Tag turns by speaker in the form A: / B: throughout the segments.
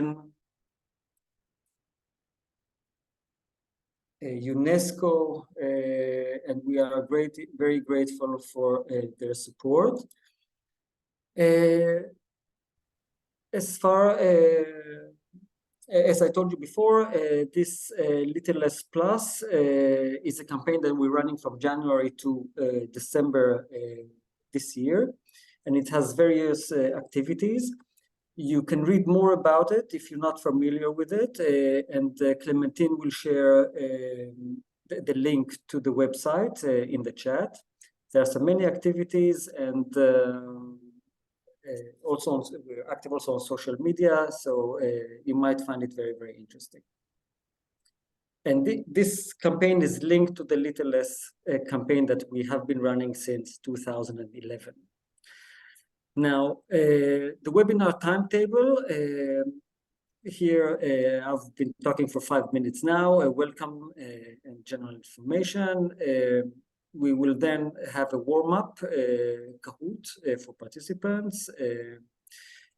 A: UN, UNESCO, and we are very grateful for their support. As far as I told you before, this Little Less Plus is a campaign that we're running from January to December this year, and it has various activities. You can read more about it if you're not familiar with it, and Clementine will share the link to the website in the chat. There are so many activities, and also we're active also on social media, so you might find it very interesting. And this campaign is linked to the Little Less campaign that we have been running since 2011. Now, the webinar timetable, here I've been talking for 5 minutes now, welcome and general information. We will then have a warm-up Kahoot for participants,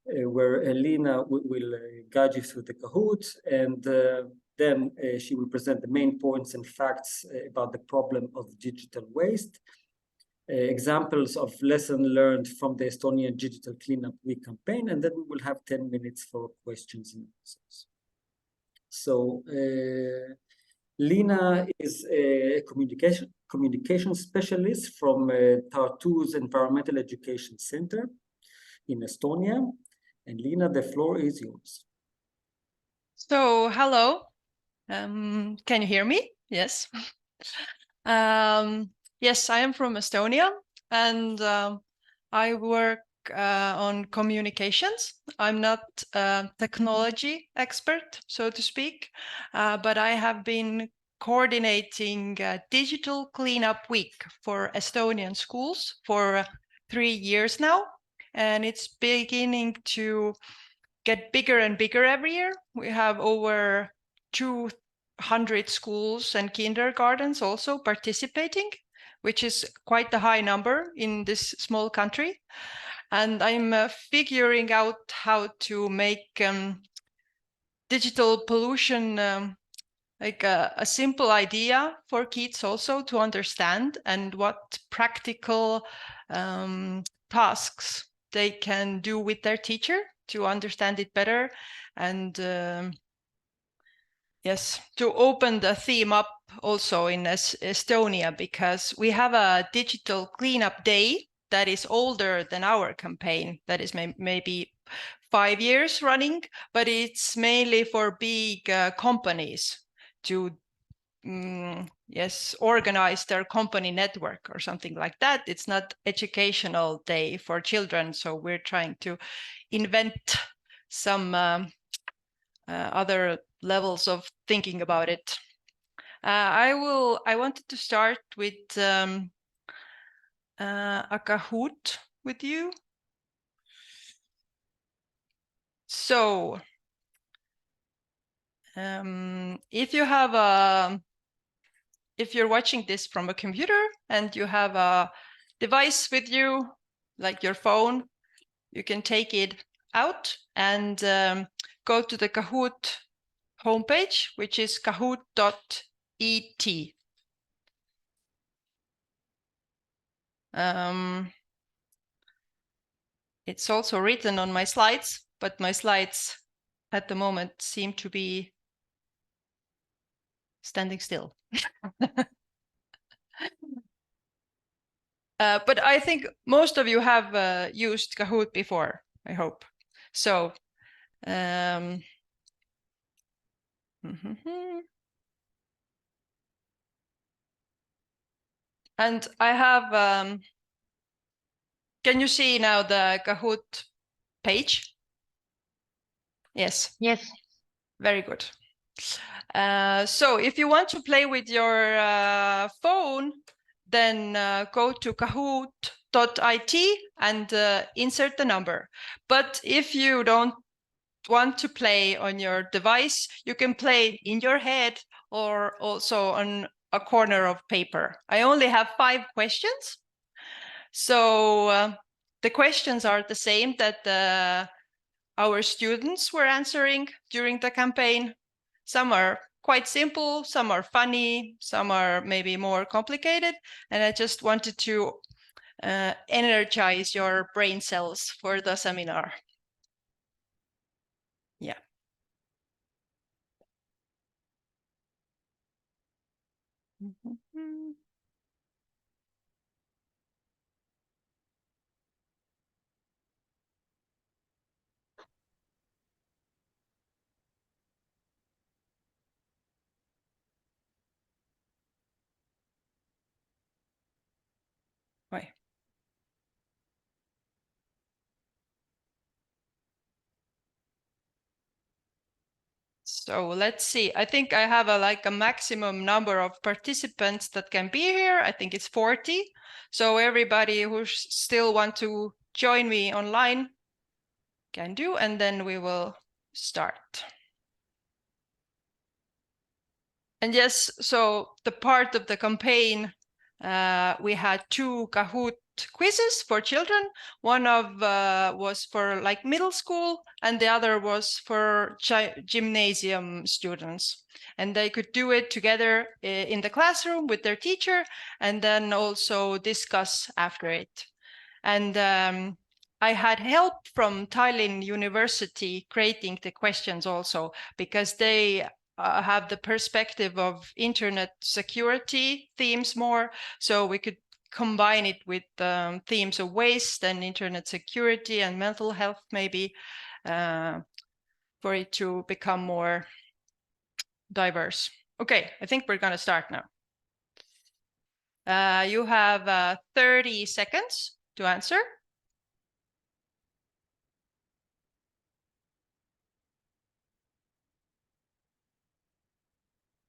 A: where Liina will guide you through the Kahoot, and then she will present the main points and facts about the problem of digital waste, examples of lessons learned from the Estonian Digital Cleanup Week campaign, and then we will have 10 minutes for questions and answers. So Liina is a communication specialist from Tartu's Environmental Education Center in Estonia. And Liina, the floor is yours.
B: So, hello. Can you hear me? Yes. Yes, I am from Estonia, and I work on communications. I'm not a technology expert, so to speak, but I have been coordinating Digital Cleanup Week for Estonian schools for 3 years now, and it's beginning to get bigger and bigger every year. We have over 200 schools and kindergartens also participating, which is quite a high number in this small country. And I'm figuring out how to make digital pollution like a simple idea for kids also to understand, and what practical tasks they can do with their teacher to understand it better, and yes, to open the theme up also in Estonia, because we have a digital cleanup day that is older than our campaign, that is maybe 5 years running, but it's mainly for big companies to organize their company network or something like that. It's not educational day for children, so we're trying to invent some other levels of thinking about it. I wanted to start with a Kahoot with you. So if you're watching this from a computer and you have a device with you, like your phone, you can take it out and go to the Kahoot homepage, which is kahoot.et. It's also written on my slides, but my slides at the moment seem to be standing still. But I think most of you have used Kahoot before, I hope. So, and I have, can you see now the Kahoot page? Yes.
C: Yes.
B: Very good. So if you want to play with your phone, then go to kahoot.it and insert the number. But if you don't want to play on your device, you can play in your head or also on a corner of paper. I only have 5 questions. So the questions are the same that our students were answering during the campaign. Some are quite simple, some are funny, some are maybe more complicated. And I just wanted to energize your brain cells for the seminar. Yeah. Mm-hmm. Right. So let's see. I think I have a maximum number of participants that can be here. I think it's 40. So everybody who still want to join me online can do, and then we will start. And yes, so the part of the campaign, we had 2 Kahoot quizzes for children. One of was for like middle school, and the other was for gymnasium students. And they could do it together in the classroom with their teacher, and then also discuss after it. And I had help from Tallinn University creating the questions also, because they have the perspective of internet security themes more. So we could combine it with themes of waste and internet security and mental health, maybe, for it to become more diverse. Okay, I think we're going to start now. You have 30 seconds to answer.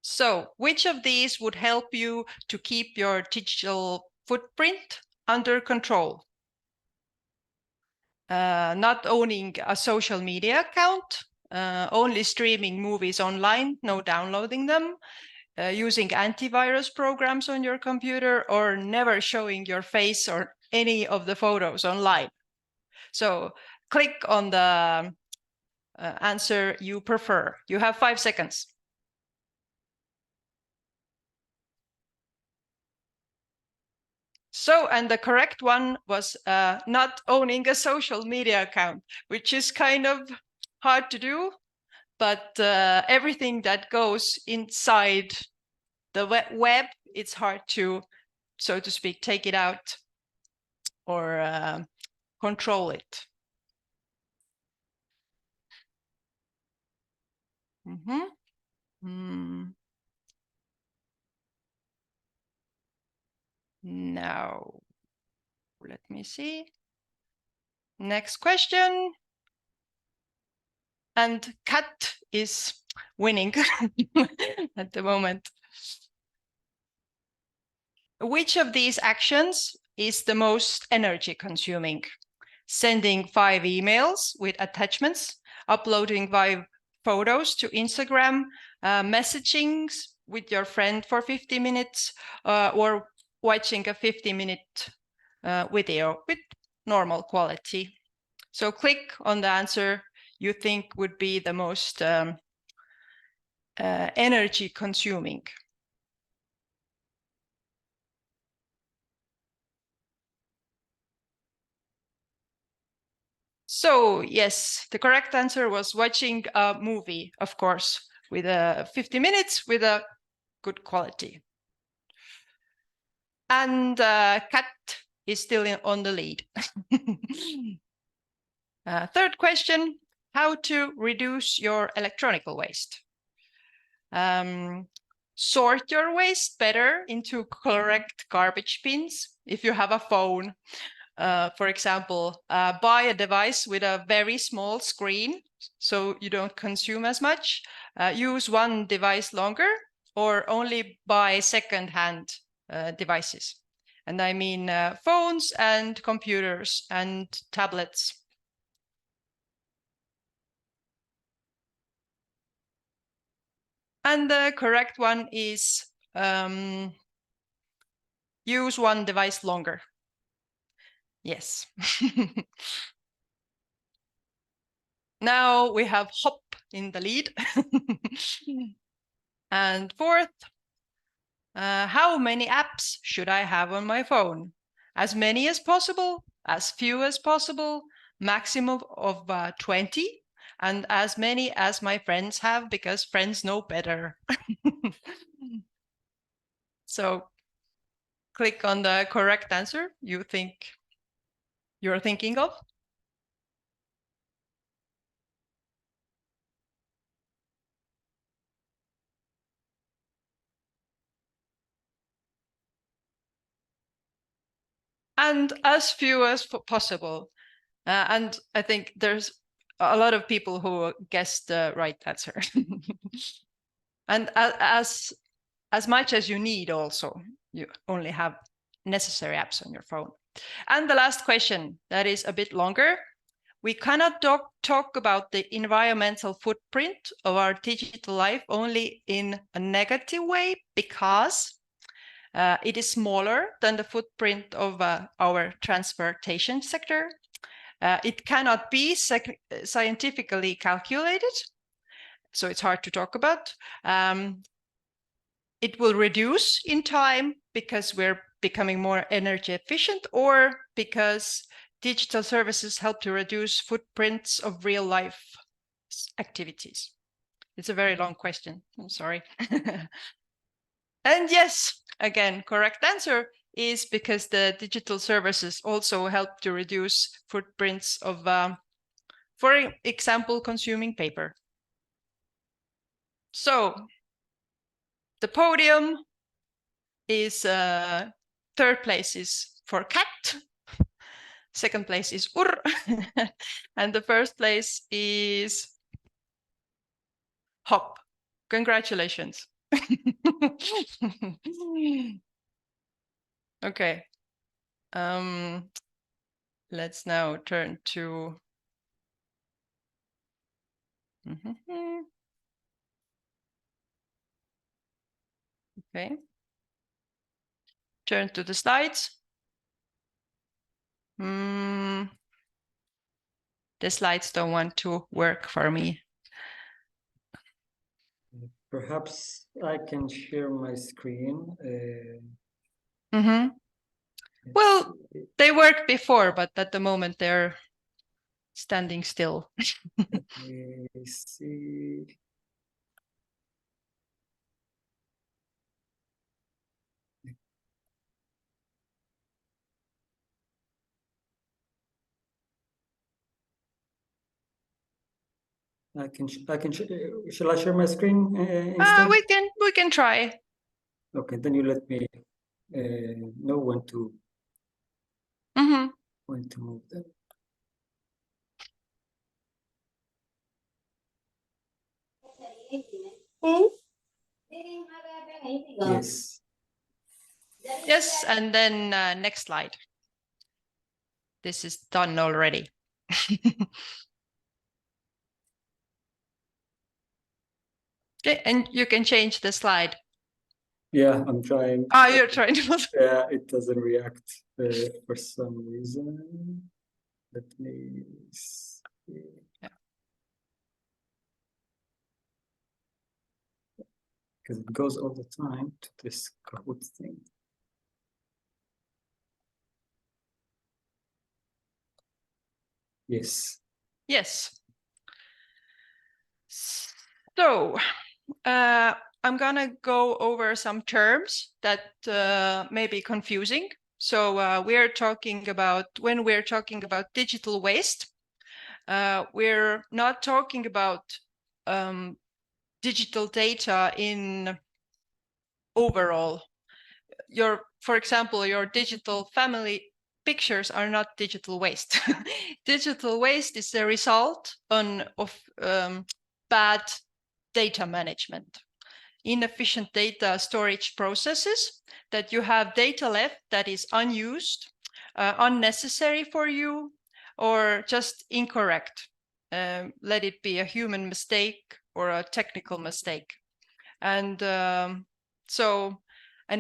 B: So, which of these would help you to keep your digital footprint under control? Not owning a social media account, only streaming movies online, no downloading them, using antivirus programs on your computer, or never showing your face or any of the photos online. So click on the answer you prefer. You have 5 seconds. So, and the correct one was not owning a social media account, which is kind of hard to do, but everything that goes inside the web, it's hard to, so to speak, take it out or control it. Now, let me see. Next question. And cat is winning at the moment. Which of these actions is the most energy consuming? Sending 5 emails with attachments, uploading 5 photos to Instagram, messaging with your friend for 50 minutes, or watching a 50-minute video with normal quality. So click on the answer you think would be the most energy consuming. So yes, the correct answer was watching a movie, of course, with 50 minutes with a good quality. And cat is still on the lead. Third question, how to reduce your electronic waste. Sort your waste better into correct garbage bins. If you have a phone, for example, buy a device with a very small screen so you don't consume as much. Use one device longer, or only buy second-hand devices. And I mean phones and computers and tablets. And the correct one is use one device longer. Yes. Now we have Hop in the lead. And fourth, how many apps should I have on my phone? As many as possible, as few as possible, maximum of 20, and as many as my friends have, because friends know better. So click on the correct answer you're thinking of. And as few as possible. And I think there's a lot of people who guessed the right answer. And as much as you need also, you only have necessary apps on your phone. And the last question, that is a bit longer. We cannot talk about the environmental footprint of our digital life only in a negative way, because it is smaller than the footprint of our transportation sector. It cannot be scientifically calculated, so it's hard to talk about. It will reduce in time because we're becoming more energy efficient, or because digital services help to reduce footprints of real life activities. It's a very long question, I'm sorry. And yes, again, correct answer is because the digital services also help to reduce footprints of, for example, consuming paper. So the podium is, third place is for cat, second place is ur, and the first place is hop. Congratulations. Okay. Let's now turn to okay. Turn to the slides. The slides don't want to work for me.
A: Perhaps I can share my screen.
B: Well, they worked before, but at the moment they're standing still.
A: Let me see. Shall I share my screen instead?
B: We can try.
A: Okay, then you let me know when to move them. Yes.
B: Yes, and then next slide. This is done already. Okay, and you can change the slide.
A: Yeah, I'm trying.
B: Ah, you're trying to.
A: Yeah, it doesn't react for some reason. Let me see.
B: Yeah.
A: Because it goes all the time to this Kahoot thing. Yes.
B: Yes. So I'm gonna go over some terms that may be confusing. So when we're talking about digital waste, we're not talking about digital data in overall. For example, your digital family pictures are not digital waste. Digital waste is the result of bad data management, inefficient data storage processes, that you have data left that is unused, unnecessary for you, or just incorrect. Let it be a human mistake or a technical mistake. And and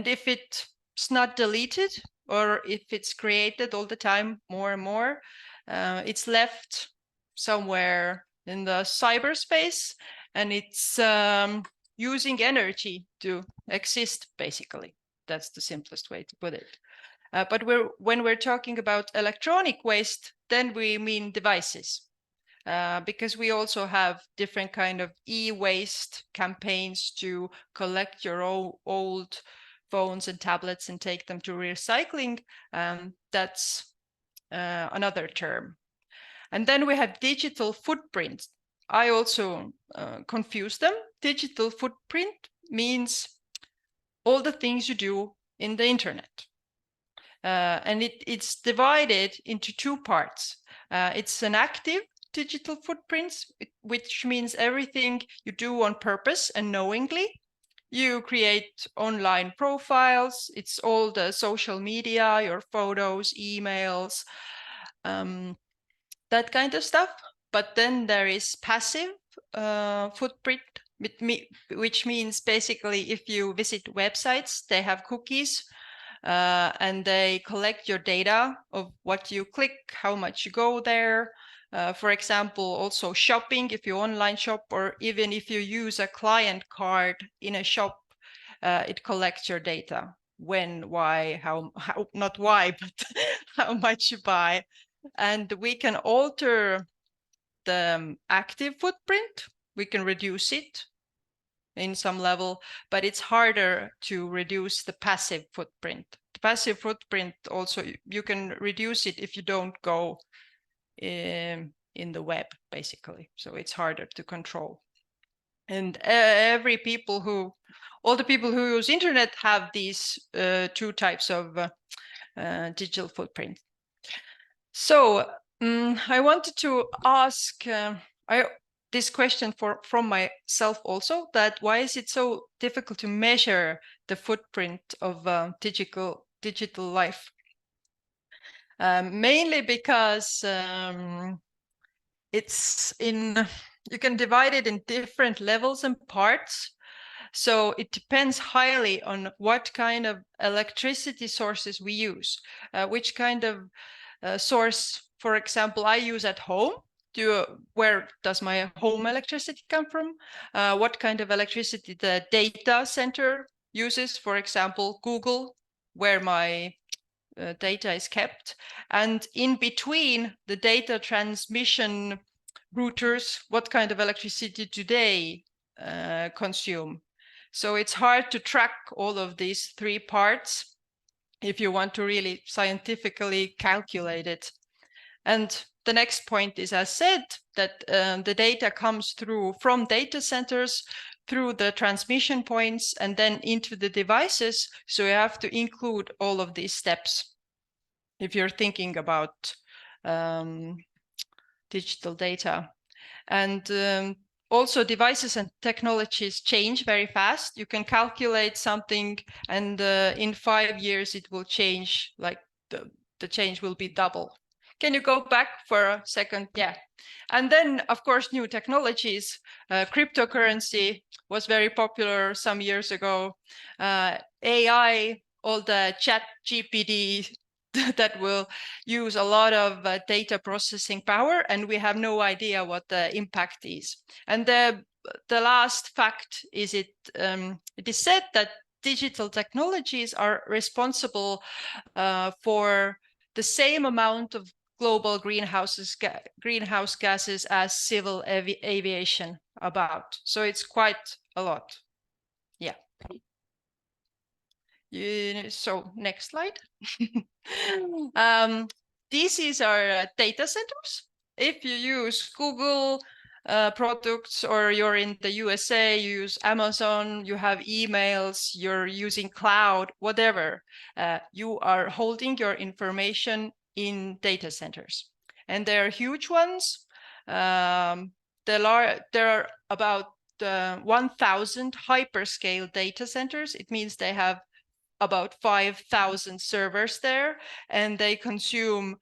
B: if it's not deleted, or if it's created all the time more and more, it's left somewhere in the cyberspace, and it's using energy to exist, basically. That's the simplest way to put it. But when we're talking about electronic waste, then we mean devices. Because we also have different kind of e-waste campaigns to collect your old phones and tablets and take them to recycling. That's another term. And then we have digital footprint. I also confuse them. Digital footprint means all the things you do in the internet. And it's divided into two parts. It's an active digital footprints, which means everything you do on purpose and knowingly. You create online profiles. It's all the social media, your photos, emails, that kind of stuff. But then there is passive footprint, which means basically if you visit websites, they have cookies. And they collect your data of what you click, how much you go there. For example, also shopping, if you online shop, or even if you use a client card in a shop, it collects your data. When, why, how not why, but how much you buy. And we can alter the active footprint. We can reduce it in some level, but it's harder to reduce the passive footprint. The passive footprint also, you can reduce it if you don't go in the web, basically. So it's harder to control. And all the people who use internet have these two types of digital footprint. So I wanted to ask this question from myself also, that why is it so difficult to measure the footprint of digital life? Mainly because you can divide it in different levels and parts. So it depends highly on what kind of electricity sources we use, which kind of source, for example, I use at home. Where does my home electricity come from? What kind of electricity the data center uses, for example, Google, where my data is kept. And in between the data transmission routers, what kind of electricity do they consume? So it's hard to track all of these three parts if you want to really scientifically calculate it. And the next point is, as said, that the data comes from data centers through the transmission points and then into the devices. So you have to include all of these steps if you're thinking about digital data. And also devices and technologies change very fast. You can calculate something and in 5 years it will change, like the change will be double. Can you go back for a second? Yeah. And then, of course, new technologies. Cryptocurrency was very popular some years ago. AI, all the chat GPT that will use a lot of data processing power, and we have no idea what the impact is. And the last fact is it is said that digital technologies are responsible for the same amount of global greenhouse gases as civil aviation about. So it's quite a lot. Yeah. So next slide. These are data centers. If you use Google products, or you're in the USA, you use Amazon, you have emails, you're using cloud, whatever, you are holding your information in data centers. And they are huge ones. There are about 1,000 hyperscale data centers. It means they have about 5,000 servers there, and they consume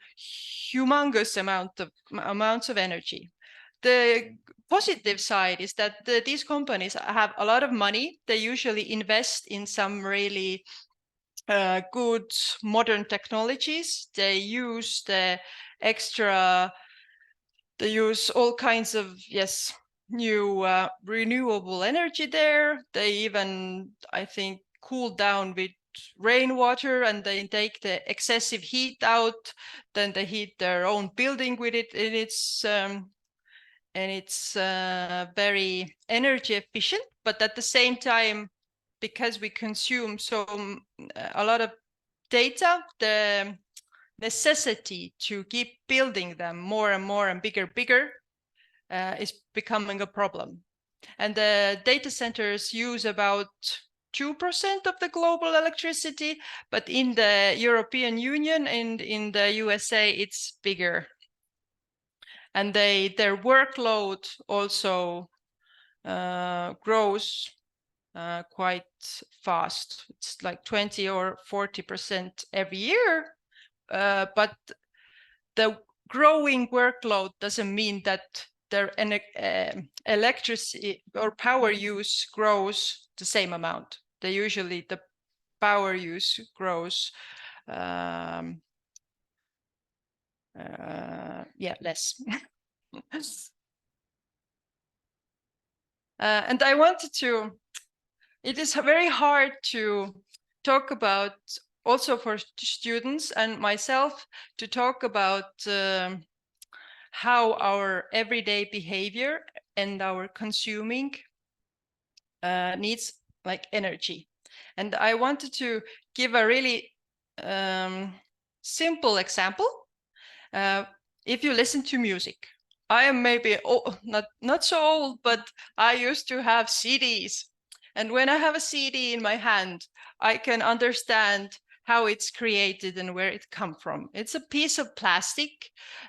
B: humongous amounts of energy. The positive side is that these companies have a lot of money. They usually invest in some really good modern technologies. They use the They use all kinds of, yes, new renewable energy there. They even, I think, cool down with rainwater, and they take the excessive heat out. Then they heat their own building with it, and it's very energy efficient. But at the same time, because we consume a lot of data, the necessity to keep building them more and more and bigger is becoming a problem. And the data centers use about 2% of the global electricity, but in the European Union and in the USA, it's bigger. And their workload also grows quite fast. It's like 20 or 40% every year. But the growing workload doesn't mean that their electricity or power use grows the same amount. The power use grows less. And I wanted to, it is very hard to talk about, also for students and myself, to talk about how our everyday behavior and our consuming needs like energy. And I wanted to give a really simple example. If you listen to music, I am maybe not so old, but I used to have CDs. And when I have a CD in my hand, I can understand how it's created and where it come from. It's a piece of plastic.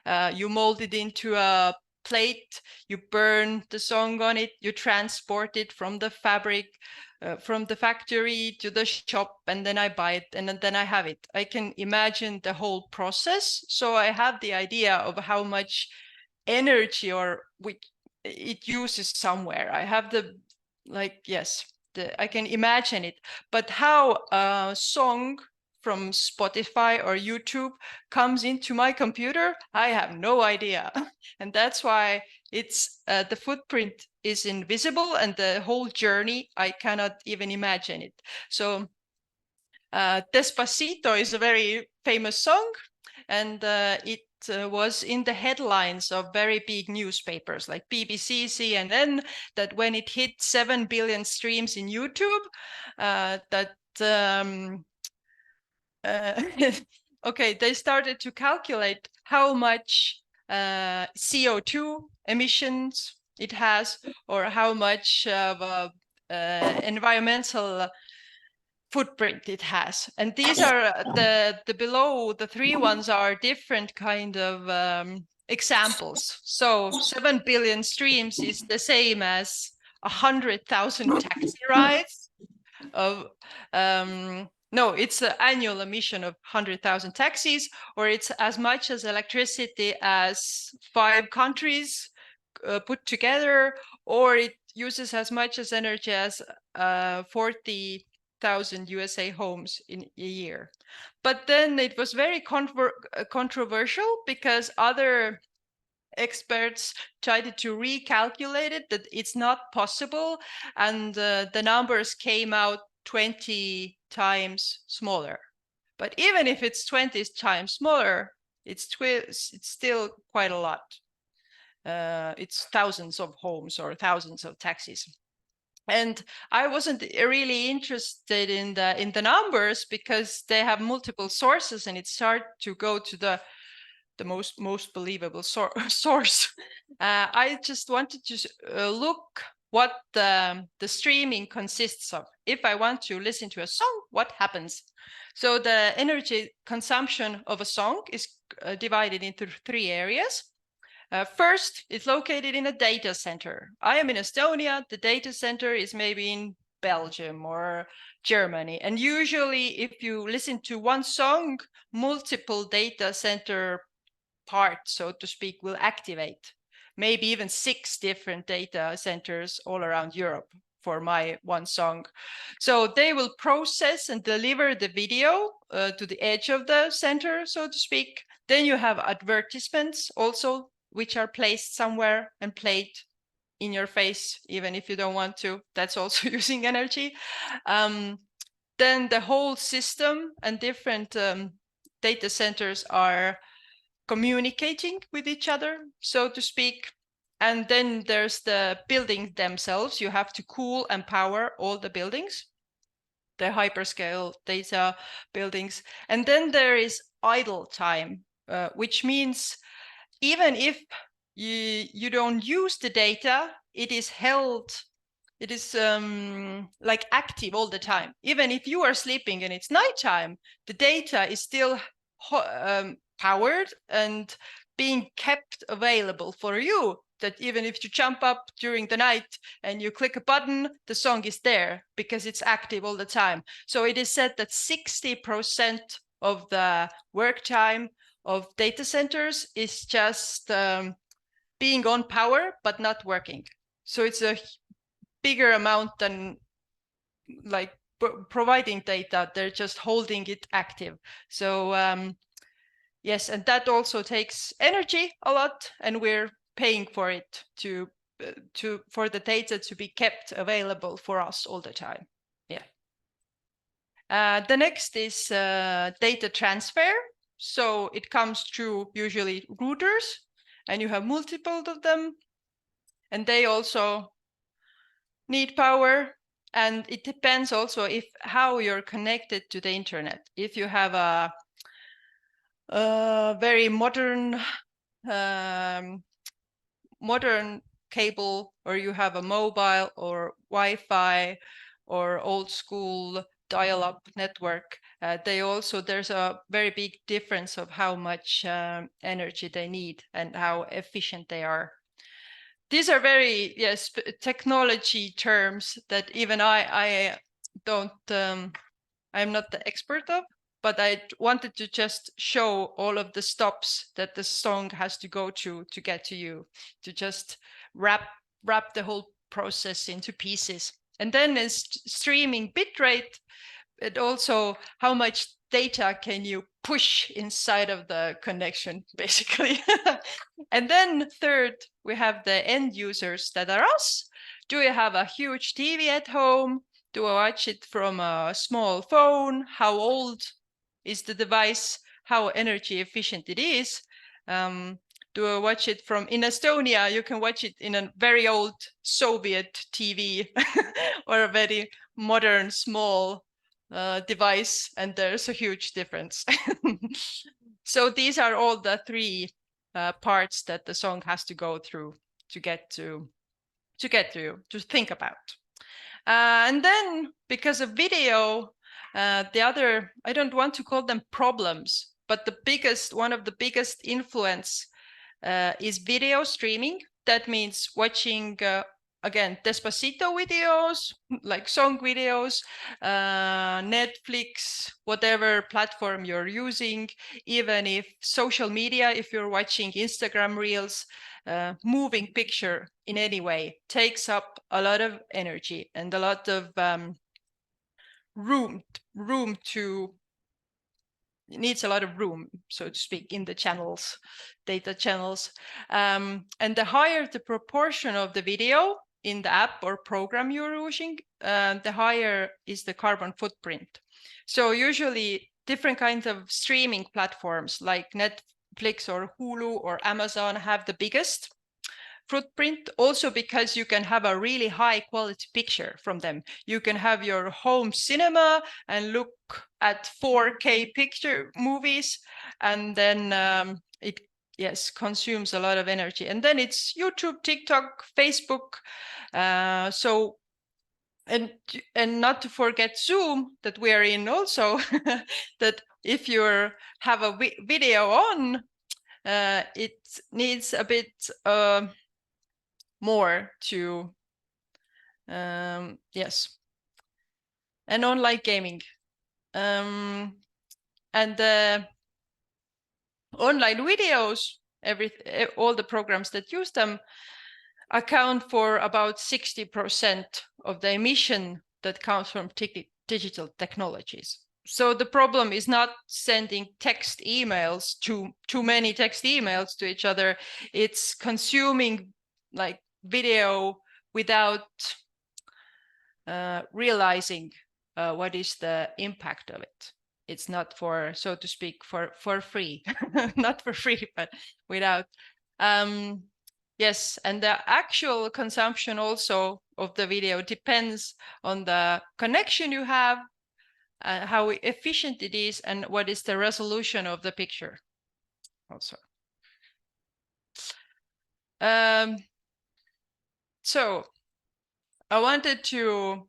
B: You mold it into a plate, you burn the song on it, you transport it from the fabric, from the factory to the shop, and then I buy it, and then I have it. I can imagine the whole process. So I have the idea of how much energy it uses somewhere. I have I can imagine it. But how a song from Spotify or YouTube comes into my computer, I have no idea. And that's why it's the footprint is invisible, and the whole journey, I cannot even imagine it. So Despacito is a very famous song, and it was in the headlines of very big newspapers like BBC, CNN, that when it hit 7 billion streams in YouTube, okay, they started to calculate how much CO2 emissions it has, or how much of environmental footprint it has. And these are the below, the three ones are different kind of examples. So 7 billion streams is the same as 100,000 taxi rides of no, it's the annual emission of 100,000 taxis, or it's as much as electricity as 5 countries put together, or it uses as much as energy as 40,000 USA homes in a year. But then it was very controversial, because other experts tried to recalculate it, that it's not possible, and the numbers came out 20 times smaller. But even if it's 20 times smaller, it's still quite a lot. It's thousands of homes or thousands of taxis. And I wasn't really interested in the numbers, because they have multiple sources, and it's hard to go to the most believable source. I just wanted to look what the streaming consists of. If I want to listen to a song, what happens? So the energy consumption of a song is divided into 3 areas. First, it's located in a data center. I am in Estonia. The data center is maybe in Belgium or Germany. And usually, if you listen to one song, multiple data center parts, so to speak, will activate. Maybe even 6 different data centers all around Europe for my one song. So they will process and deliver the video to the edge of the center, so to speak. Then you have advertisements also which are placed somewhere and played in your face, even if you don't want to. That's also using energy. Then the whole system and different data centers are communicating with each other, so to speak. And then there's the buildings themselves. You have to cool and power all the buildings, the hyperscale data buildings. And then there is idle time, which means even if you don't use the data, it is held, it is like active all the time. Even if you are sleeping and it's nighttime, the data is still powered and being kept available for you, that even if you jump up during the night and you click a button, the song is there because it's active all the time. So it is said that 60% of the work time of data centers is just being on power but not working. So it's a bigger amount than like providing data. They're just holding it active. So yes, and that also takes energy a lot, and we're paying for it for the data to be kept available for us all the time. Yeah. The next is data transfer. So it comes through usually routers, and you have multiple of them, and they also need power. And it depends also how you're connected to the internet. If you have a very modern cable, or you have a mobile or Wi-Fi or old school dial-up network, there's a very big difference of how much energy they need and how efficient they are. These are very technology terms that even I don't I'm not the expert of, but I wanted to just show all of the stops that the song has to go to get to you, to just wrap the whole process into pieces. And then is streaming bitrate, and also how much data can you push inside of the connection, basically. And then third, we have the end users that are us. Do you have a huge TV at home? Do I watch it from a small phone? How old is the device? How energy efficient it is? Do I watch it in Estonia? You can watch it in a very old Soviet TV or a very modern small device, and there's a huge difference. So these are all the three parts that the song has to go through to get to think about. And then because of video, I don't want to call them problems, but one of the biggest influence is video streaming. That means watching again, Despacito videos, like song videos, Netflix, whatever platform you're using, even if social media, if you're watching Instagram Reels, moving picture in any way takes up a lot of energy and a lot of needs a lot of room, so to speak, in the channels, data channels. And the higher the proportion of the video in the app or program you're using, the higher is the carbon footprint. So usually different kinds of streaming platforms like Netflix or Hulu or Amazon have the biggest footprint, also because you can have a really high quality picture from them. You can have your home cinema and look at 4K picture movies, and then it consumes a lot of energy. And then it's YouTube, TikTok, Facebook. So and not to forget Zoom that we are in also, that if you have a video on, it needs a bit more to and online gaming, and the online videos, all the programs that use them account for about 60% of the emission that comes from digital technologies. so the problem is not sending text emails, too many text emails to each other. It's consuming like video without realizing what is the impact of it. It's not for, so to speak, for free, not for free, but without. Yes, and the actual consumption also of the video depends on the connection you have, how efficient it is, and what is the resolution of the picture also. So I wanted to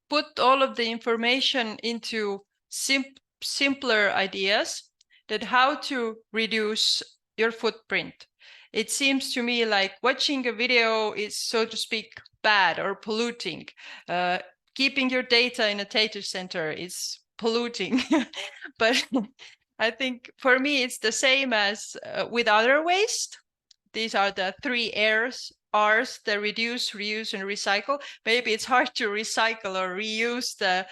B: put all of the information into simpler ideas that how to reduce your footprint. It seems to me like watching a video is, so to speak, bad or polluting. Keeping your data in a data center is polluting. But I think for me, it's the same as with other waste. These are the 3 R's, the reduce, reuse, and recycle. Maybe it's hard to recycle or reuse the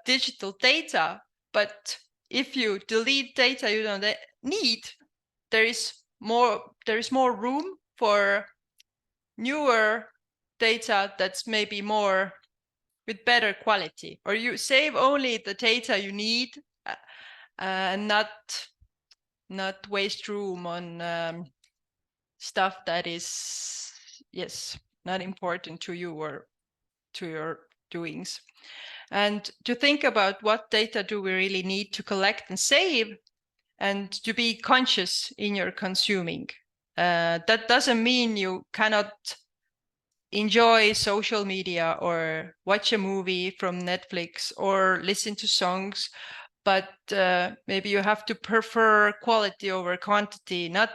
B: digital data, but if you delete data you don't need, there is more room for newer data that's maybe more with better quality, or you save only the data you need and not waste room on stuff that is, yes, not important to you or to your doings. And to think about what data do we really need to collect and save, and to be conscious in your consuming. That doesn't mean you cannot enjoy social media or watch a movie from Netflix or listen to songs, but maybe you have to prefer quality over quantity, not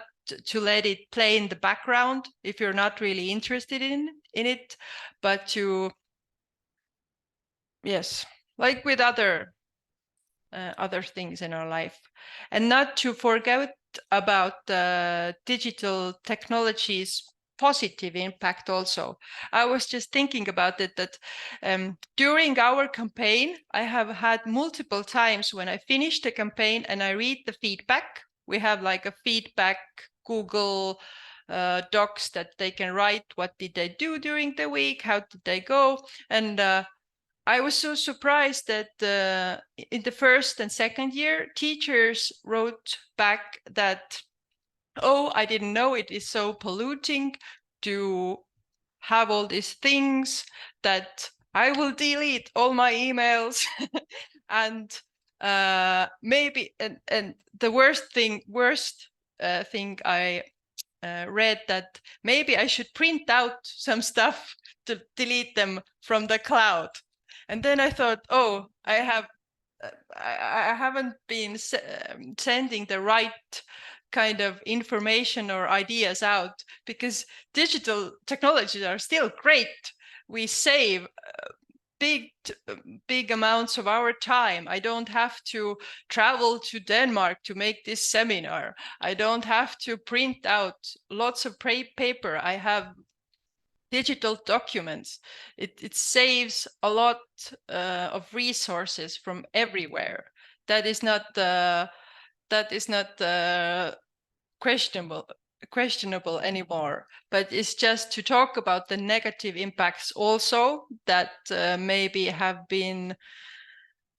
B: to let it play in the background if you're not really interested in it, but to, yes, like with other things in our life, and not to forget about the digital technologies positive impact also. I was just thinking about it, that during our campaign, I have had multiple times when I finish the campaign and I read the feedback. We have like a feedback Google docs that they can write, what did they do during the week, how did they go, and I was so surprised that in the first and second year, teachers wrote back that, oh, I didn't know it is so polluting to have all these things, that I will delete all my emails. And maybe, and the worst thing I read, that maybe I should print out some stuff to delete them from the cloud. And then I thought, oh, I haven't been sending the right kind of information or ideas out, because digital technologies are still great. We save big amounts of our time. I don't have to travel to Denmark to make this seminar. I don't have to print out lots of paper. I have digital documents. It saves a lot of resources from everywhere. That is not questionable anymore, but it's just to talk about the negative impacts also that maybe have been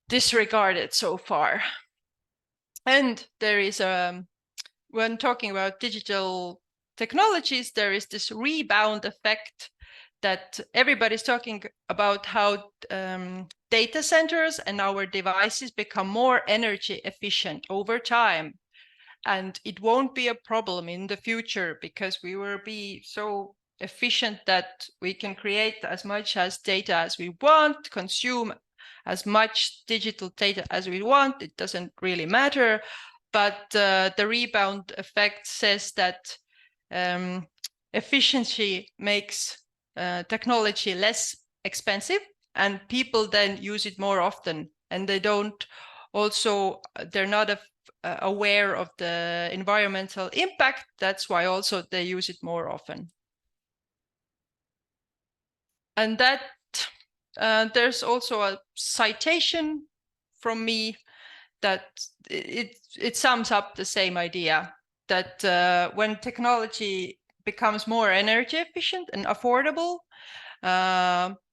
B: disregarded so far. And there is when talking about digital technologies, there is this rebound effect that everybody's talking about, how data centers and our devices become more energy efficient over time. And it won't be a problem in the future, because we will be so efficient that we can create as much as data as we want, consume as much digital data as we want. It doesn't really matter. But the rebound effect says that efficiency makes technology less expensive, and people then use it more often, and they're not aware of the environmental impact. That's why also they use it more often. And that there's also a citation from me that it sums up the same idea, that when technology becomes more energy efficient and affordable,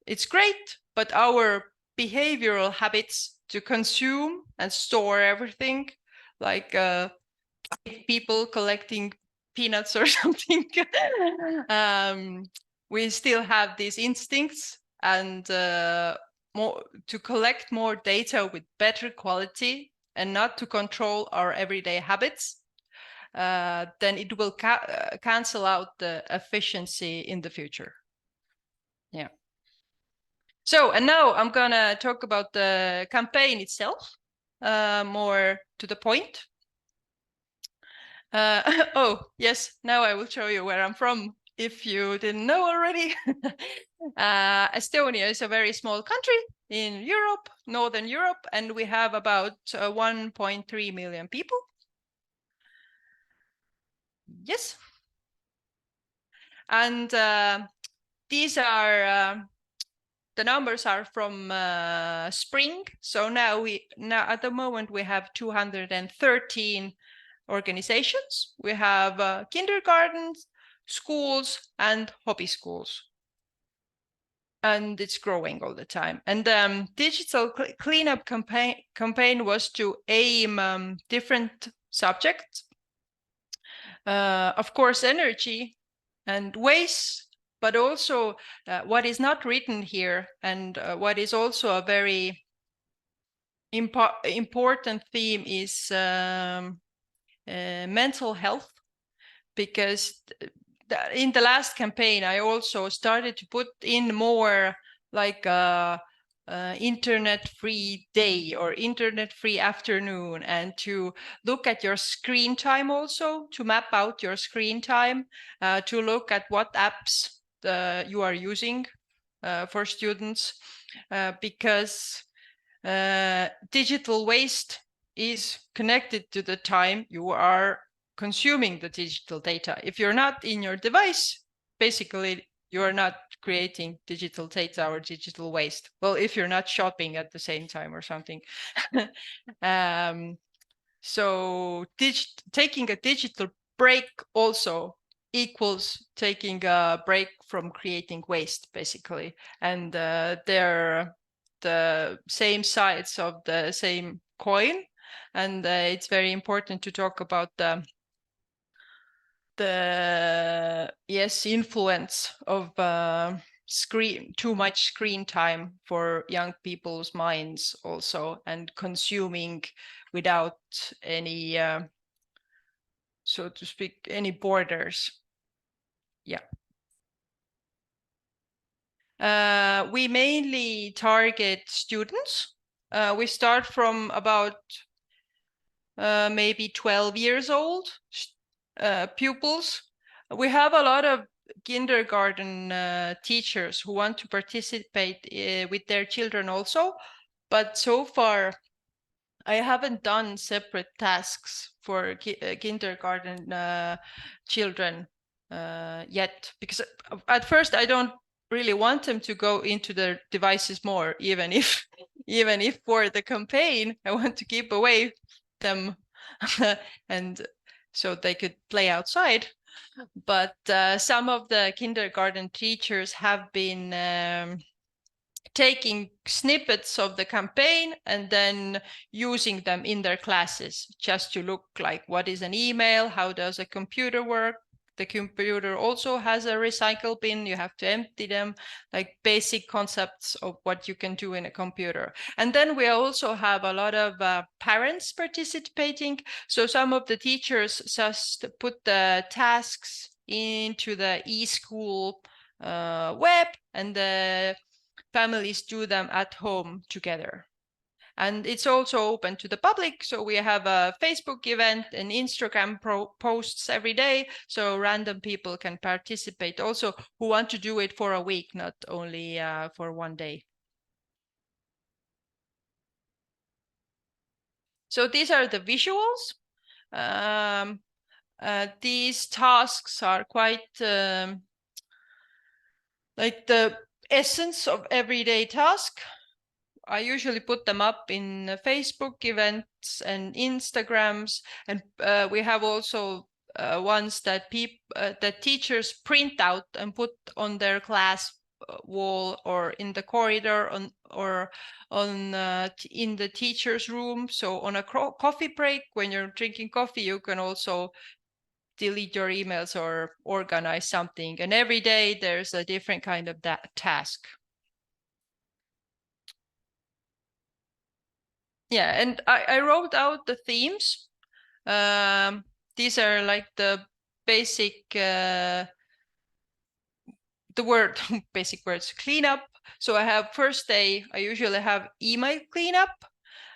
B: it's great, but our behavioral habits to consume and store everything, like people collecting peanuts or something, we still have these instincts, and more to collect more data with better quality and not to control our everyday habits, then it will cancel out the efficiency in the future. Yeah. So, and now I'm gonna talk about the campaign itself, more to the point. Oh, yes, now I will show you where I'm from, if you didn't know already. Estonia is a very small country in Europe, Northern Europe, and we have about 1.3 million people. Yes. And these are, the numbers are from spring. So now at the moment we have 213 organizations. We have kindergartens, schools, and hobby schools. And it's growing all the time. And digital cleanup campaign was to aim different subjects. Of course, energy and waste, but also what is not written here, and what is also a very important theme is mental health, because in the last campaign I also started to put in more like internet-free day or internet-free afternoon, and to look at your screen time, also to map out your screen time, to look at what apps you are using for students, because digital waste is connected to the time you are consuming the digital data. If you're not in your device, basically you are not creating digital data or digital waste. Well, if you're not shopping at the same time or something. So taking a digital break also equals taking a break from creating waste, basically. And they're the same sides of the same coin. And it's very important to talk about the influence of too much screen time for young people's minds also, and consuming without any so to speak any borders. Yeah. We mainly target students. We start from about maybe 12 years old pupils. We have a lot of kindergarten teachers who want to participate with their children also, but so far I haven't done separate tasks for kindergarten children yet, because at first I don't really want them to go into their devices more, even if for the campaign I want to keep away them and so they could play outside. But some of the kindergarten teachers have been taking snippets of the campaign and then using them in their classes, just to look like what is an email, how does a computer work. The computer also has a recycle bin, you have to empty them, like basic concepts of what you can do in a computer. And then we also have a lot of parents participating. So some of the teachers just put the tasks into the e-school web, and the families do them at home together. And it's also open to the public. So we have a Facebook event and Instagram posts every day. So random people can participate also who want to do it for a week, not only for one day. So these are the visuals. These tasks are quite like essence of everyday task. I usually put them up in Facebook events and Instagrams, and we have also ones that that teachers print out and put on their class wall or in the corridor or in the teacher's room. So on a coffee break, when you're drinking coffee, you can also delete your emails or organize something. And every day there's a different kind of that task. Yeah, and I wrote out the themes. These are like the basic, the word, basic words, cleanup. So I have first day, I usually have email cleanup.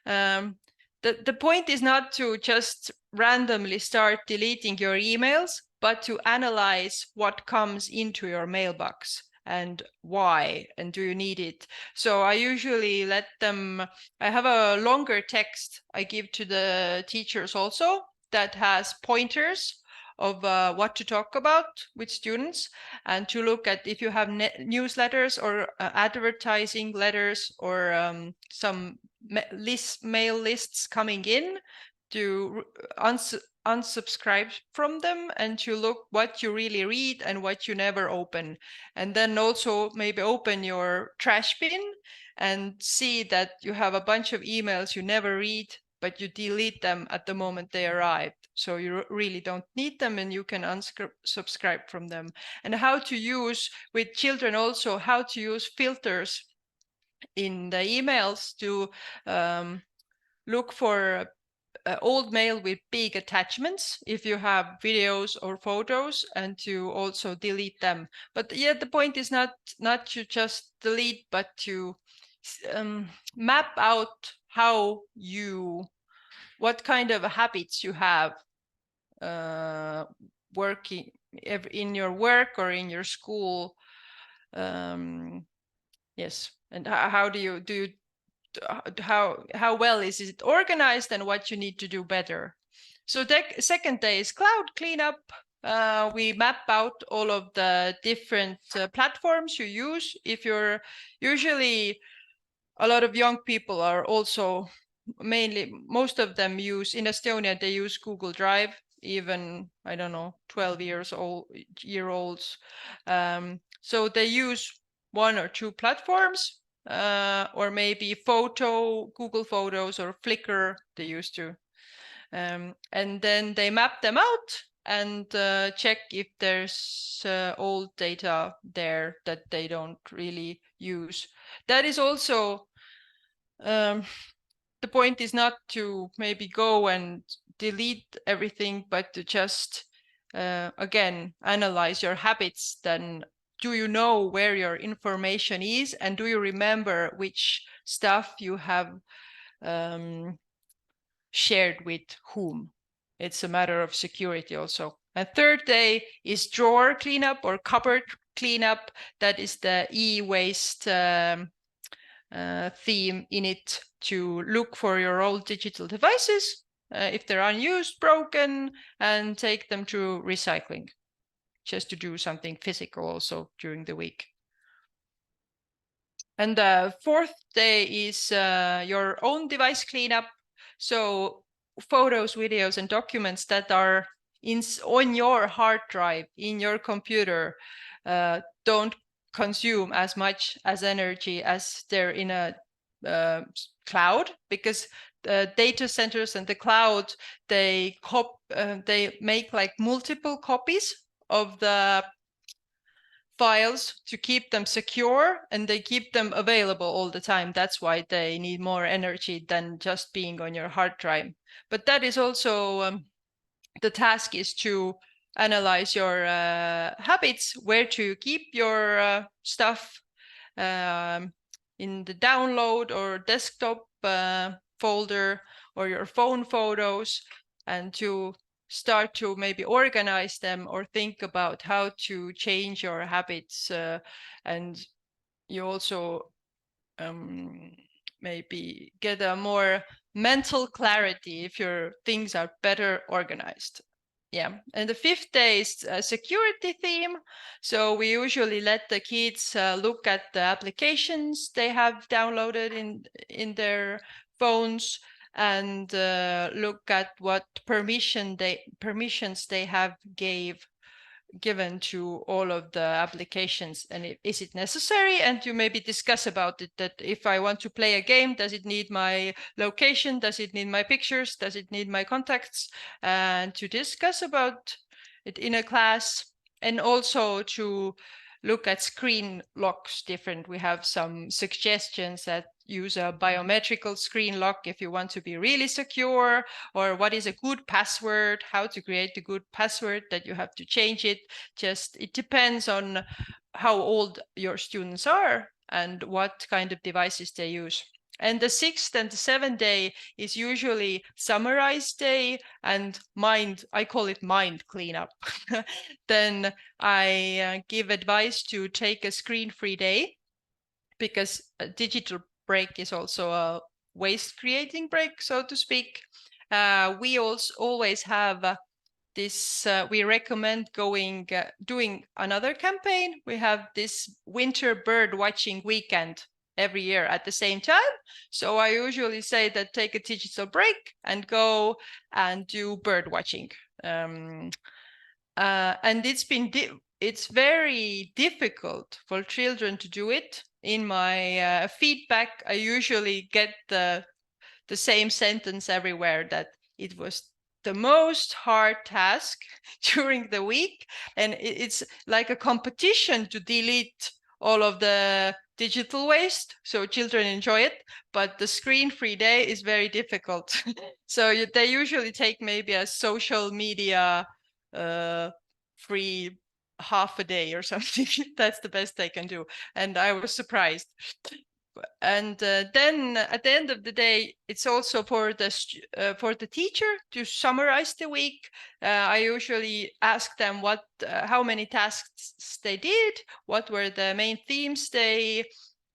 B: The point is not to just randomly start deleting your emails, but to analyze what comes into your mailbox and why, and do you need it? So I usually let them, I have a longer text I give to the teachers also that has pointers of what to talk about with students, and to look at if you have newsletters or advertising letters or some mail lists coming in, to unsubscribe from them and to look what you really read and what you never open. And then also maybe open your trash bin and see that you have a bunch of emails you never read, but you delete them at the moment they arrived. So you really don't need them and you can unsubscribe from them. And how to use, with children also, how to use filters in the emails to look for old mail with big attachments if you have videos or photos, and to also delete them. But yeah, the point is not to just delete, but to map out what kind of habits you have working in your work or in your school. Yes, and how do you how well is it organized and what you need to do better. So the second day is cloud cleanup. We map out all of the different platforms you use. If you're usually, a lot of young people are also mainly, most of them use, in Estonia, they use Google Drive, even, I don't know, 12-year-olds. So they use one or two platforms, or maybe Google Photos or Flickr they used to. And then they map them out and check if there's old data there that they don't really use. That is also, the point is not to maybe go and delete everything, but to just, again, analyze your habits. Then do you know where your information is, and do you remember which stuff you have shared with whom? It's a matter of security also. And third day is drawer cleanup or cupboard cleanup. That is the e-waste theme in it, to look for your old digital devices if they're unused, broken, and take them to recycling, just to do something physical also during the week. And the fourth day is your own device cleanup. So photos, videos, and documents that are on your hard drive in your computer don't consume as much as energy as they're in a cloud, because the data centers and the cloud, they make like multiple copies of the files to keep them secure, and they keep them available all the time. That's why they need more energy than just being on your hard drive. But that is also the task is to analyze your habits, where to keep your stuff in the download or desktop folder or your phone photos, and to start to maybe organize them or think about how to change your habits. And you also maybe get a more mental clarity if your things are better organized. Yeah, and the 5th day is a security theme. So we usually let the kids look at the applications they have downloaded in their phones and look at what permissions they have given to all of the applications, and is it necessary, and to maybe discuss about it, that if I want to play a game, does it need my location, does it need my pictures, does it need my contacts, and to discuss about it in a class, and also to look at screen locks different. We have some suggestions that use a biometrical screen lock if you want to be really secure, or what is a good password, how to create a good password that you have to change it. Just it depends on how old your students are and what kind of devices they use. And the 6th and the 7th day is usually summarize day and I call it mind cleanup. Then I give advice to take a screen-free day, because a digital break is also a waste creating break, so to speak. We also always have this, we recommend doing another campaign. We have this winter bird watching weekend every year at the same time. So I usually say that take a digital break and go and do bird watching. And it's very difficult for children to do it. In my feedback, I usually get the same sentence everywhere, that it was the most hard task during the week, and it's like a competition to delete all of the digital waste, so children enjoy it, but the screen-free day is very difficult. So they usually take maybe a social media free half a day or something. That's the best they can do, and I was surprised. And then at the end of the day, it's also for the teacher to summarize the week. I usually ask them how many tasks they did, what were the main themes they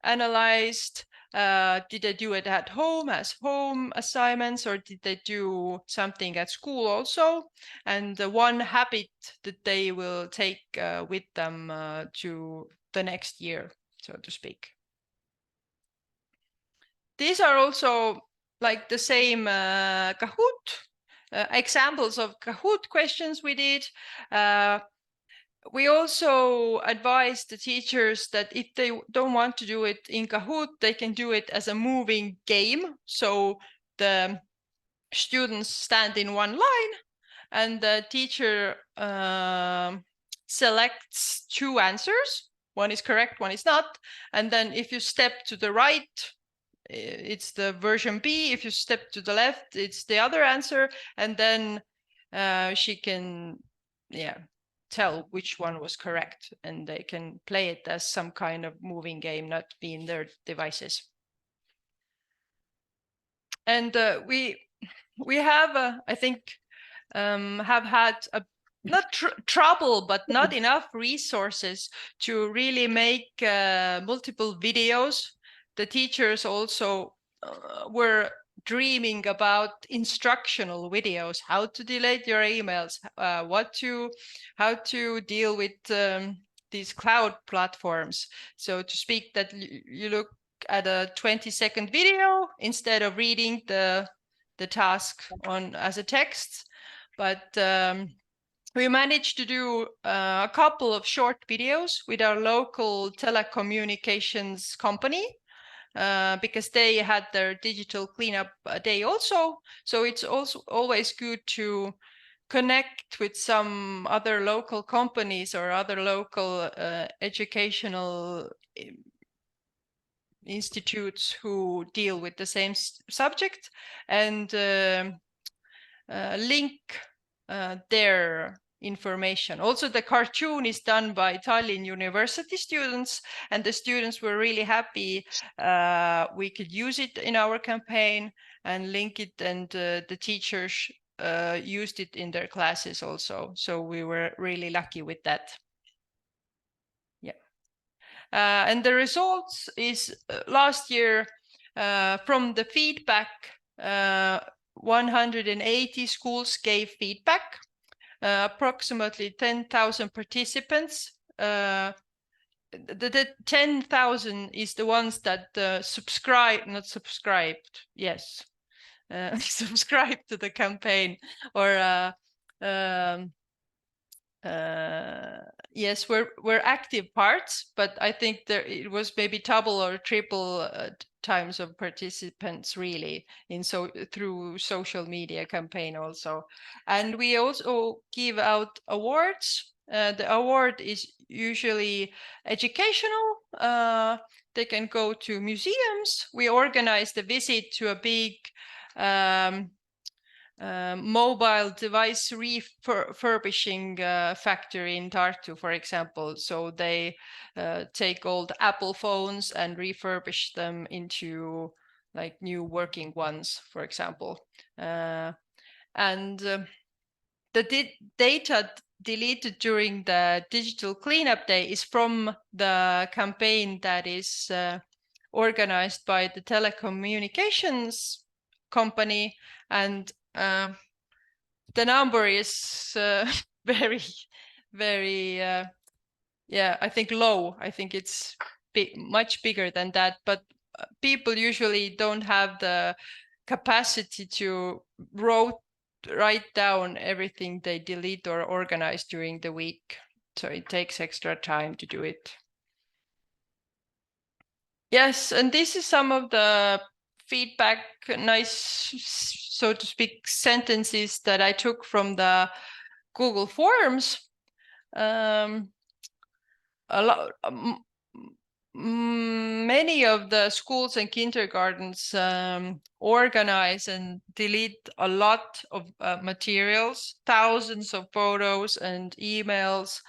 B: analyzed, did they do it at home as home assignments, or did they do something at school also, and one habit that they will take with them to the next year, so to speak. These are also like the same Kahoot examples of Kahoot questions we did. We also advise the teachers that if they don't want to do it in Kahoot, they can do it as a moving game. So the students stand in one line and the teacher selects 2 answers. One is correct, one is not. And then if you step to the right, it's the version B. If you step to the left, it's the other answer. And then she can tell which one was correct, and they can play it as some kind of moving game, not be in their devices. And we have I think have had not trouble, but not enough resources to really make multiple videos. The teachers also were dreaming about instructional videos, how to delete your emails, how to deal with these cloud platforms. So to speak, that you look at a 20-second video instead of reading the task as a text. But we managed to do a couple of short videos with our local telecommunications company, because they had their digital cleanup day also. So it's also always good to connect with some other local companies or other local educational institutes who deal with the same subject, and link their information. Also, the cartoon is done by Tallinn University students, and the students were really happy we could use it in our campaign and link it, and the teachers used it in their classes also. So we were really lucky with that. Yeah. And the results is last year from the feedback, 180 schools gave feedback. approximately 10,000 participants. The 10,000 is the ones that subscribed to the campaign, or yes, were active parts, but I think it was maybe double or triple times of participants really through social media campaign also. And we also give out awards. The award is usually educational. They can go to museums. We organized a visit to a big mobile device refurbishing factory in Tartu, for example. So they take old Apple phones and refurbish them into like new working ones, for example. And the data deleted during the digital cleanup day is from the campaign that is organized by the telecommunications company, and the number is very, very, I think low. I think it's much bigger than that, but people usually don't have the capacity to write down everything they delete or organize during the week. So it takes extra time to do it. Yes, and this is some of the feedback, nice, so to speak, sentences that I took from the Google Forms. Many of the schools and kindergartens organize and delete a lot of materials, thousands of photos and emails,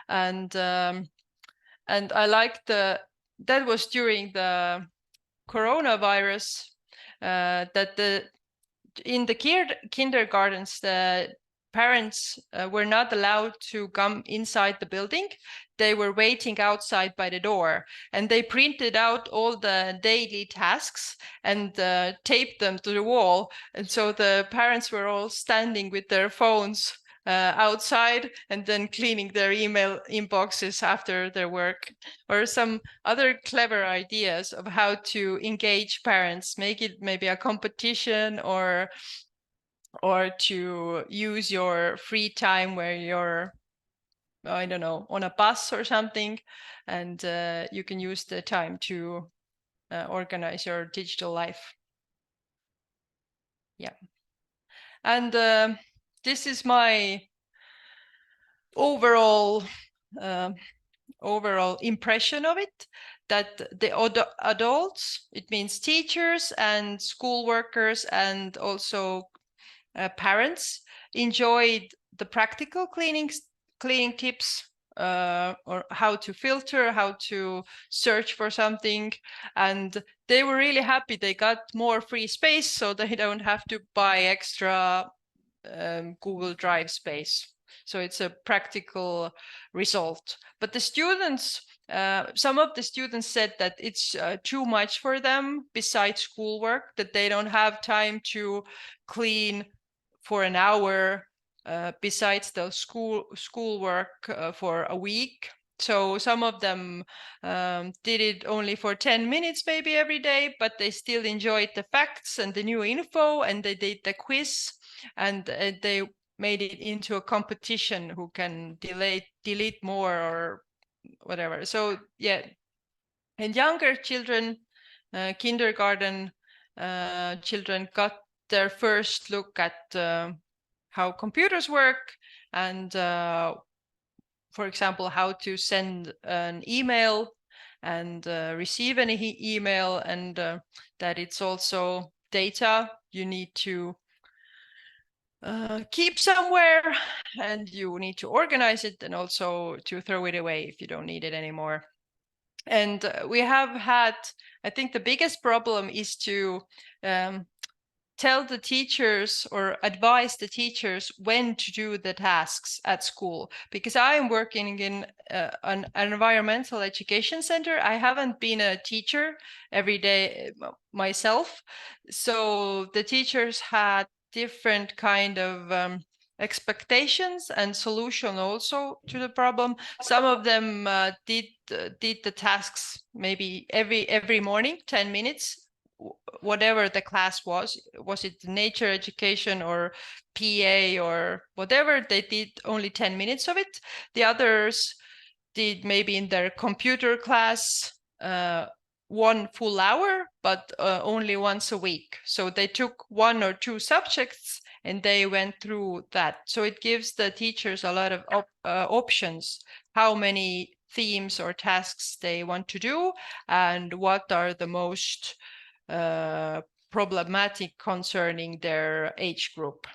B: and I like that was during the coronavirus, that in the kindergartens the parents were not allowed to come inside the building. They were waiting outside by the door, and they printed out all the daily tasks and taped them to the wall. And so the parents were all standing with their phones outside and then cleaning their email inboxes after their work. Or some other clever ideas of how to engage parents, make it maybe a competition, or to use your free time where you're, I don't know, on a bus or something, and you can use the time to organize your digital life. Yeah. And this is my overall impression of it, that the adults, it means teachers and school workers and also parents, enjoyed the practical cleaning tips, or how to filter, how to search for something, and they were really happy they got more free space so they don't have to buy extra Google Drive space. So it's a practical result. But the students, some of the students said that it's too much for them besides schoolwork, that they don't have time to clean for an hour besides the schoolwork for a week. So some of them did it only for 10 minutes maybe every day, but they still enjoyed the facts and the new info, and they did the quiz, and they made it into a competition who can delete more or whatever. So yeah, and younger children, kindergarten children, got their first look at how computers work, and for example, how to send an email and receive an email, and that it's also data you need to keep somewhere, and you need to organize it and also to throw it away if you don't need it anymore. And we have had, I think the biggest problem is to tell the teachers or advise the teachers when to do the tasks at school, because I am working in an environmental education center. I haven't been a teacher every day myself, so the teachers had different kind of expectations and solution also to the problem. Some of them did the tasks maybe every morning, 10 minutes, whatever the class was it nature education or PA or whatever, they did only 10 minutes of it. The others did maybe in their computer class 1 full hour, but only once a week. So they took 1 or 2 subjects and they went through that. So it gives the teachers a lot of options, how many themes or tasks they want to do and what are the most problematic concerning their age group.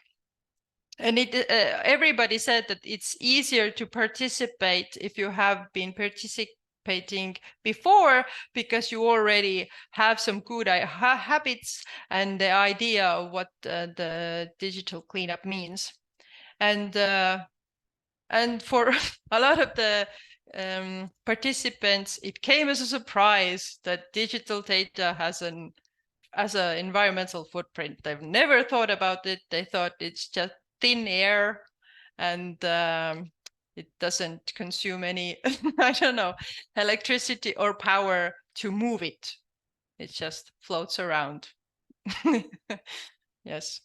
B: And everybody said that it's easier to participate if you have been participating before, because you already have some good habits and the idea of what the digital cleanup means. And for a lot of the participants, it came as a surprise that digital data has an environmental footprint. They've never thought about it. They thought it's just thin air and it doesn't consume any, I don't know, electricity or power to move it. It just floats around. Yes.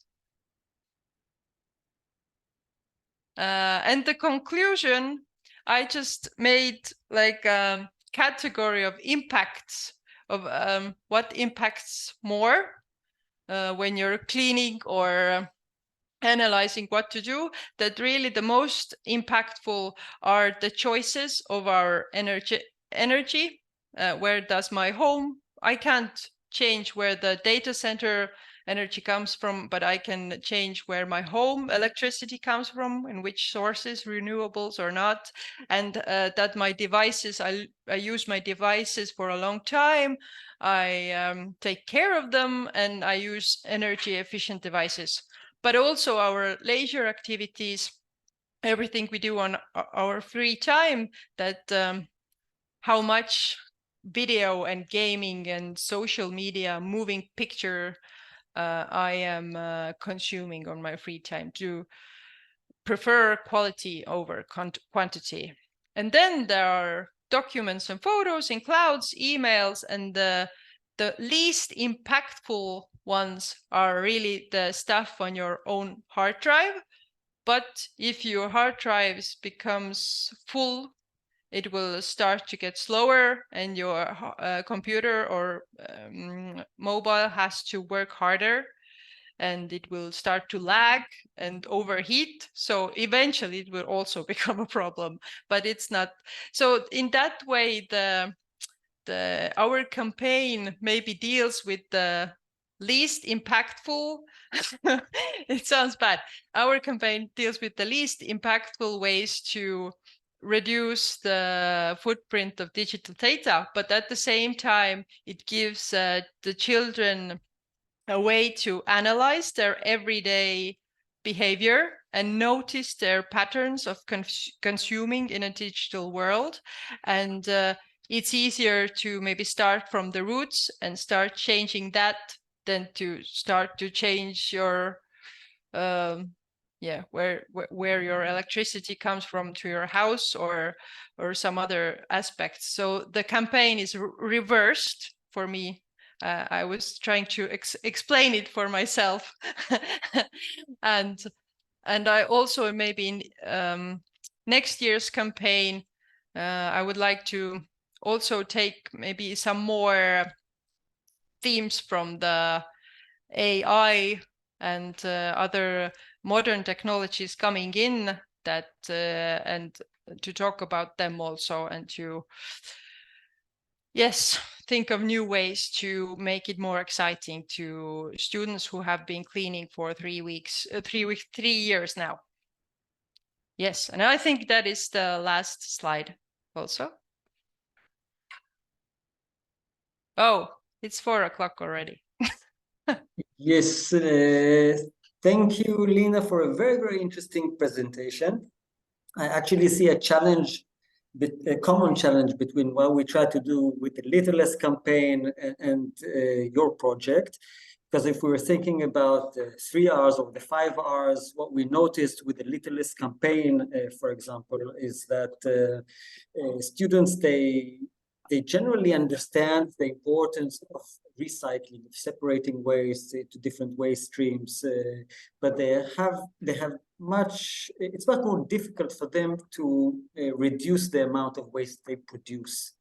B: And the conclusion, I just made like a category of impacts of what impacts more when you're cleaning or analyzing what to do, that really the most impactful are the choices of our energy. Where does my home? I can't change where the data center energy comes from, but I can change where my home electricity comes from and which sources, renewables or not. And that my devices, I use my devices for a long time. I take care of them and I use energy efficient devices. But also our leisure activities, everything we do on our free time, that how much video and gaming and social media, moving picture I am consuming on my free time, to prefer quality over quantity. And then there are documents and photos in clouds, emails, and the least impactful ones are really the stuff on your own hard drive. But if your hard drives becomes full, it will start to get slower and your computer or mobile has to work harder and it will start to lag and overheat. So eventually it will also become a problem, but it's not. So in that way, our campaign maybe deals with the least impactful. It sounds bad. Our campaign deals with the least impactful ways to reduce the footprint of digital data, but at the same time, it gives the children a way to analyze their everyday behavior and notice their patterns of consuming in a digital world. And it's easier to maybe start from the roots and start changing that than to start to change your where your electricity comes from to your house or some other aspects. So the campaign is reversed for me. I was trying to explain it for myself. and I also maybe in next year's campaign, I would like to also take maybe some more themes from the AI and other modern technologies coming in, that and to talk about them also, and to think of new ways to make it more exciting to students who have been cleaning for 3 years now. Yes, and I think that is the last slide also. Oh, it's 4 o'clock already.
A: Yes, thank you, Liina, for a very, very interesting presentation. I actually see a challenge, a common challenge between what we try to do with the Littlest campaign and your project. Because if we were thinking about the 3 R's or the 5 R's, what we noticed with the Littlest campaign, for example, is that students, they generally understand the importance of recycling, of separating waste to different waste streams, but it's much more difficult for them to reduce the amount of waste they produce.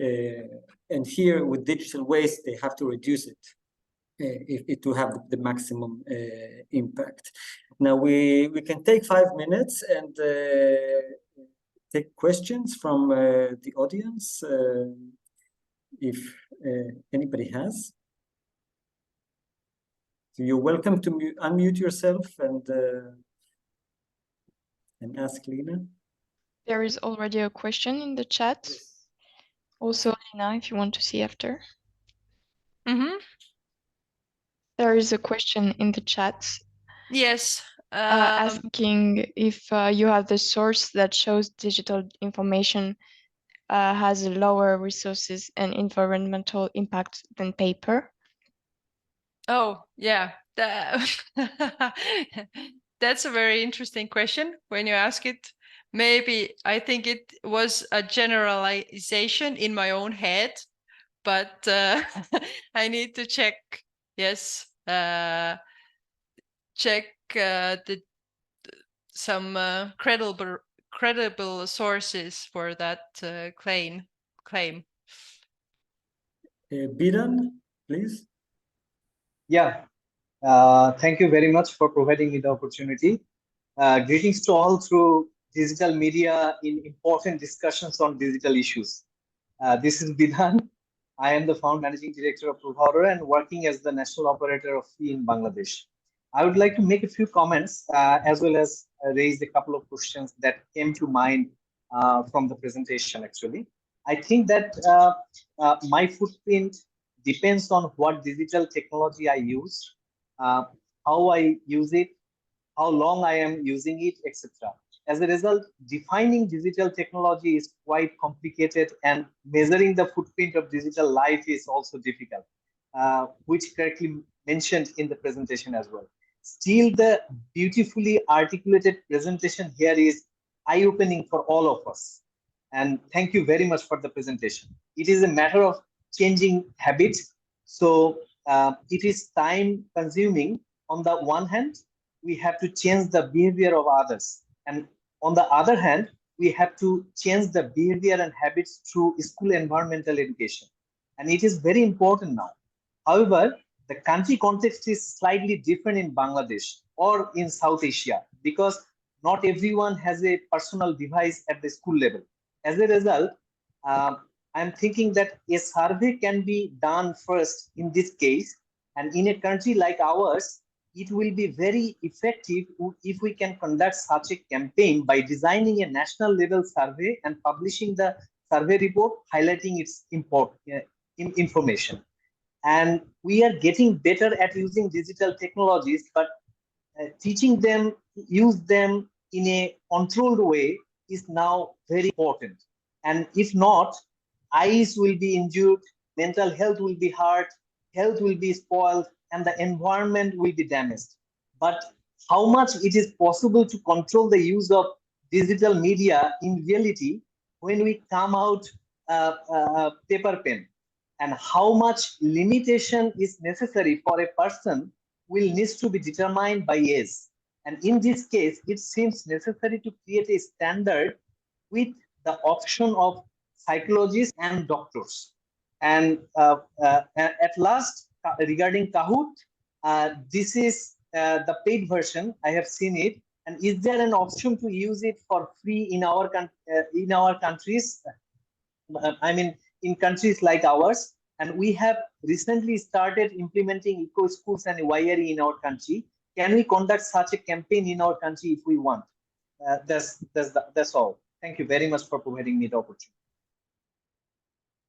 A: And here with digital waste, they have to reduce it to have the maximum impact. Now we can take 5 minutes and take questions from the audience, if anybody has. So you're welcome to unmute yourself and ask Liina.
C: There is already a question in the chat.
A: Yes.
C: Also, Liina, if you want to see after.
B: Mm-hmm.
C: There is a question in the chat
B: Yes.
C: asking if you have the source that shows digital information has lower resources and environmental impact than paper.
B: Oh, yeah. That's a very interesting question when you ask it. Maybe I think it was a generalization in my own head, but I need to check. Yes, check some credible sources for that claim.
A: Biran, please.
D: Yeah, thank you very much for providing me the opportunity. Greetings to all through digital media in important discussions on digital issues. This is Bidhan. I am the founder managing director of Provider and working as the national operator of fee in Bangladesh. I would like to make a few comments as well as raise a couple of questions that came to mind from the presentation actually. I think that my footprint depends on what digital technology I use, how I use it, how long I am using it, etc. As a result, defining digital technology is quite complicated and measuring the footprint of digital life is also difficult, which correctly mentioned in the presentation as well. Still, the beautifully articulated presentation here is eye-opening for all of us. And thank you very much for the presentation. It is a matter of changing habits. So it is time consuming. On the one hand, we have to change the behavior of others. And on the other hand, we have to change the behavior and habits through school environmental education. And it is very important now. However, the country context is slightly different in Bangladesh or in South Asia because not everyone has a personal device at the school level. As a result, I'm thinking that a survey can be done first in this case. And in a country like ours, it will be very effective if we can conduct such a campaign by designing a national level survey and publishing the survey report highlighting its information. And we are getting better at using digital technologies, but teaching them, use them in a controlled way is now very important. And if not, eyes will be injured, mental health will be hurt, health will be spoiled, and the environment will be damaged. But how much it is possible to control the use of digital media in reality when we come out paper pen, and how much limitation is necessary for a person will need to be determined by age. And in this case, it seems necessary to create a standard with the option of psychologists and doctors. And at last, regarding Kahoot, this is the paid version. I have seen it. And is there an option to use it for free in our countries? I mean, in countries like ours. And we have recently started implementing eco schools and YRE in our country. Can we conduct such a campaign in our country if we want? That's all. Thank you very much for providing me the opportunity.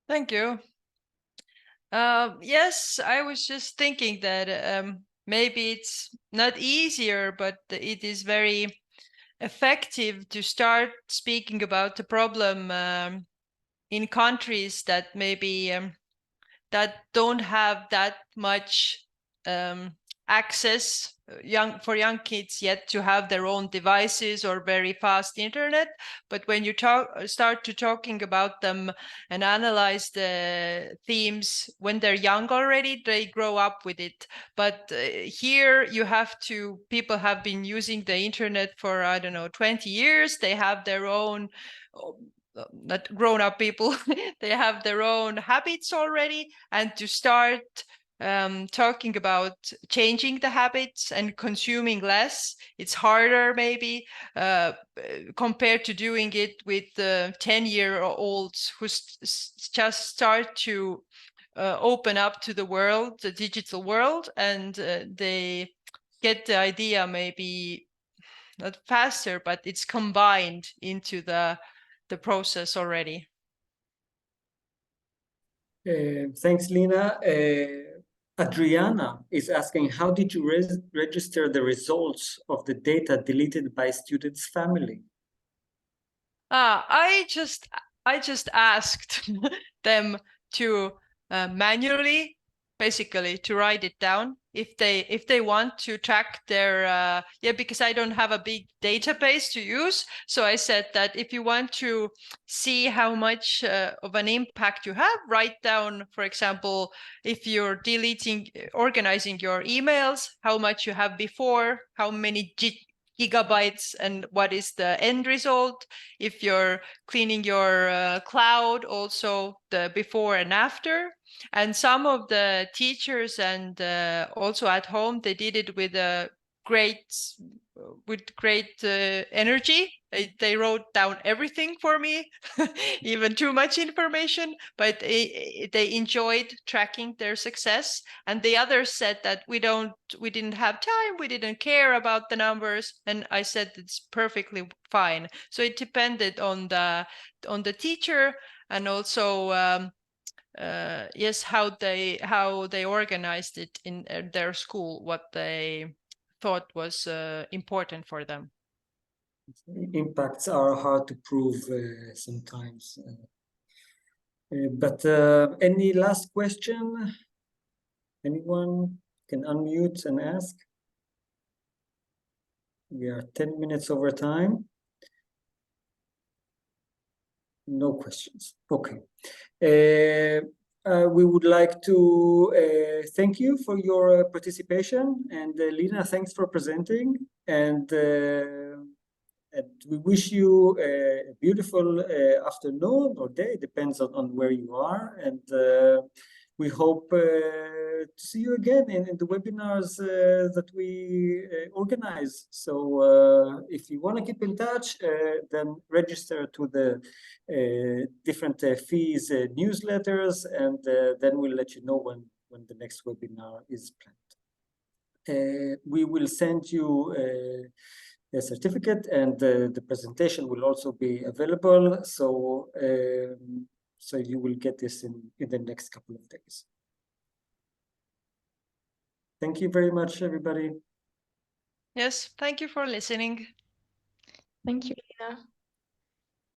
B: Thank you. Yes, I was just thinking that maybe it's not easier, but it is very effective to start speaking about the problem in countries that maybe that don't have that much access for young kids yet to have their own devices or very fast internet. But when you start talking about them and analyze the themes when they're young already, they grow up with it. But here you have to, people have been using the internet for, I don't know, 20 years. They have their own, not grown-up people, they have their own habits already. And to start talking about changing the habits and consuming less, it's harder maybe compared to doing it with 10-year-olds who just start to open up to the world, the digital world, and they get the idea maybe not faster, but it's combined into the process already.
A: Thanks, Liina. Adriana is asking, how did you register the results of the data deleted by students' family?
B: I just asked them to manually, basically, to write it down if they want to track their because I don't have a big database to use. So I said that if you want to see how much of an impact you have, write down, for example, if you're organizing your emails, how much you have before, how many gigabytes, and what is the end result. If you're cleaning your cloud, also the before and after. And some of the teachers and also at home, they did it with great energy. They wrote down everything for me, even too much information, but they enjoyed tracking their success. And the others said that we didn't have time, we didn't care about the numbers. And I said it's perfectly fine. So it depended on the teacher, and also yes, how they organized it in their school, what they thought was important for them.
A: Impacts are hard to prove sometimes. But any last question? Anyone can unmute and ask? We are 10 minutes over time. No questions. Okay. We would like to thank you for your participation. And Liina, thanks for presenting. And we wish you a beautiful afternoon or day, depends on where you are. And we hope to see you again in the webinars that we organize. So if you want to keep in touch, then register to the different fees newsletters, and then we'll let you know when the next webinar is planned. We will send you a certificate, and the presentation will also be available. So so you will get this in the next couple of days. Thank you very much, everybody.
B: Yes, thank you for listening.
C: Thank you, Liina.